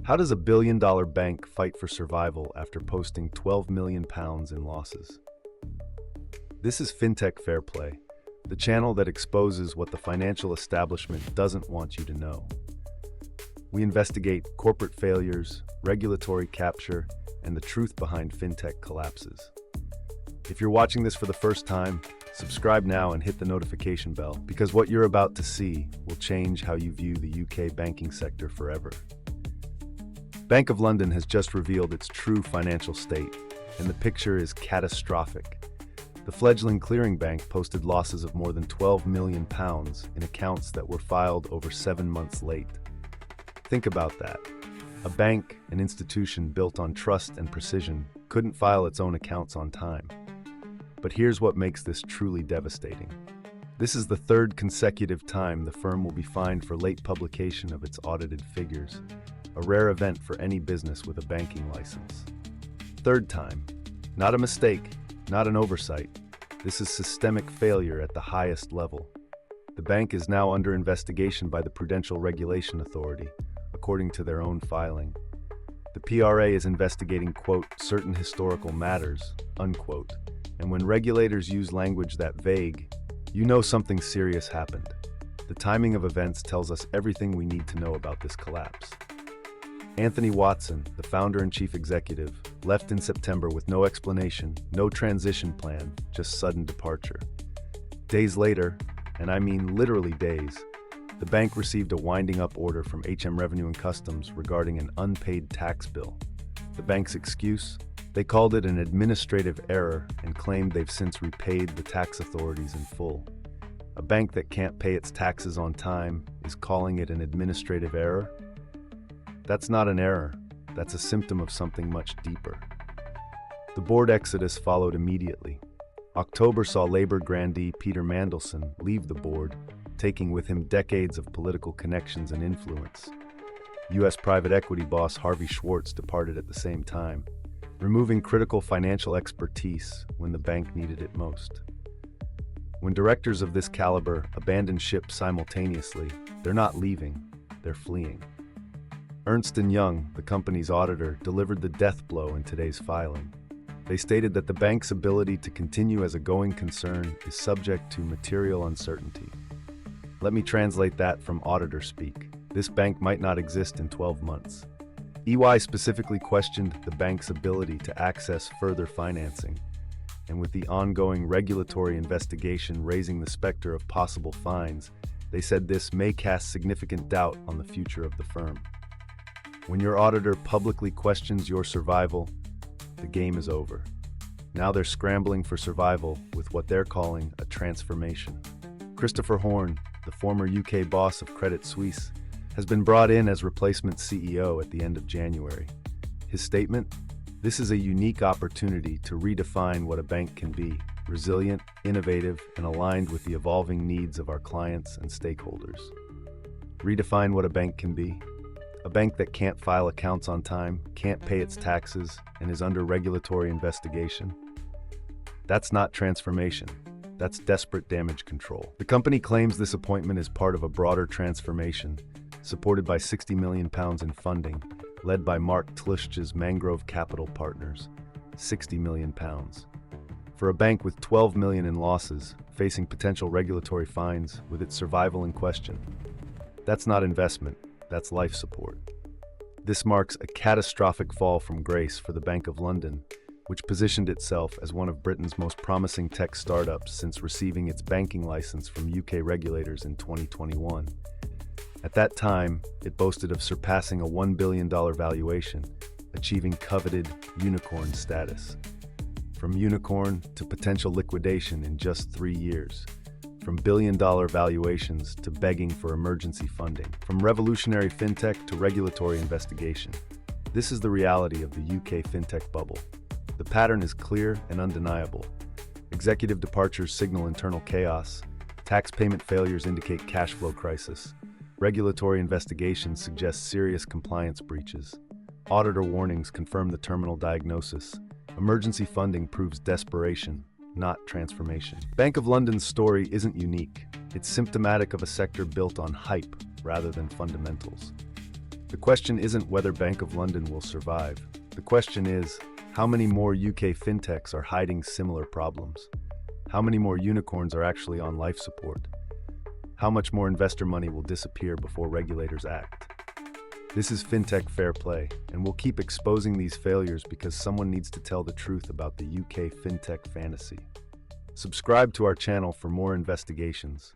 How does a billion-dollar bank fight for survival after posting £12 million in losses? This is Fintech Fair Play, the channel that exposes what the financial establishment doesn't want you to know. We investigate corporate failures, regulatory capture, and the truth behind fintech collapses. If you're watching this for the first time, subscribe now and hit the notification bell, because what you're about to see will change how you view the UK banking sector forever. Bank of London has just revealed its true financial state, and the picture is catastrophic. The fledgling clearing bank posted losses of more than £12 million in accounts that were filed over 7 months late. Think about that. A bank, an institution built on trust and precision, couldn't file its own accounts on time. But here's what makes this truly devastating. This is the third consecutive time the firm will be fined for late publication of its audited figures, a rare event for any business with a banking license. Third time. Not a mistake, not an oversight. This is systemic failure at the highest level. The bank is now under investigation by the Prudential Regulation Authority, according to their own filing. The PRA is investigating, quote, certain historical matters, unquote. And when regulators use language that vague, you know something serious happened. The timing of events tells us everything we need to know about this collapse. Anthony Watson, the founder and chief executive, left in September with no explanation, no transition plan, just sudden departure. Days later, and I mean literally days, the bank received a winding up order from Revenue and Customs regarding an unpaid tax bill. The bank's excuse? They called it an administrative error and claimed they've since repaid the tax authorities in full. A bank that can't pay its taxes on time is calling it an administrative error? That's not an error. That's a symptom of something much deeper. The board exodus followed immediately. October saw Labour grandee Peter Mandelson leave the board, taking with him decades of political connections and influence. U.S. private equity boss Harvey Schwartz departed at the same time, removing critical financial expertise when the bank needed it most. When directors of this caliber abandon ship simultaneously, they're not leaving, they're fleeing. Ernst & Young, the company's auditor, delivered the death blow in today's filing. They stated that the bank's ability to continue as a going concern is subject to material uncertainty. Let me translate that from auditor speak. This bank might not exist in 12 months. EY specifically questioned the bank's ability to access further financing, and with the ongoing regulatory investigation raising the specter of possible fines, they said this may cast significant doubt on the future of the firm. When your auditor publicly questions your survival, the game is over. Now they're scrambling for survival with what they're calling a transformation. Christopher Horn, the former UK boss of Credit Suisse, has been brought in as replacement CEO at the end of January. His statement? This is a unique opportunity to redefine what a bank can be, resilient, innovative, and aligned with the evolving needs of our clients and stakeholders. Redefine what a bank can be? A bank that can't file accounts on time, can't pay its taxes, and is under regulatory investigation? That's not transformation. That's desperate damage control. The company claims this appointment is part of a broader transformation, supported by £60 million in funding, led by Mark Tlush's Mangrove Capital Partners, £60 million. For a bank with £12 million in losses, facing potential regulatory fines with its survival in question, that's not investment, that's life support. This marks a catastrophic fall from grace for the Bank of London, which positioned itself as one of Britain's most promising tech startups since receiving its banking license from UK regulators in 2021. At that time, it boasted of surpassing a $1 billion valuation, achieving coveted unicorn status. From unicorn to potential liquidation in just 3 years. From billion-dollar valuations to begging for emergency funding. From revolutionary fintech to regulatory investigation. This is the reality of the UK fintech bubble. The pattern is clear and undeniable. Executive departures signal internal chaos. Tax payment failures indicate cash flow crisis. Regulatory investigations suggest serious compliance breaches. Auditor warnings confirm the terminal diagnosis. Emergency funding proves desperation, not transformation. Bank of London's story isn't unique. It's symptomatic of a sector built on hype rather than fundamentals. The question isn't whether Bank of London will survive. The question is, how many more UK fintechs are hiding similar problems? How many more unicorns are actually on life support? How much more investor money will disappear before regulators act? This is Fintech Fair Play, and we'll keep exposing these failures because someone needs to tell the truth about the UK fintech fantasy. Subscribe to our channel for more investigations.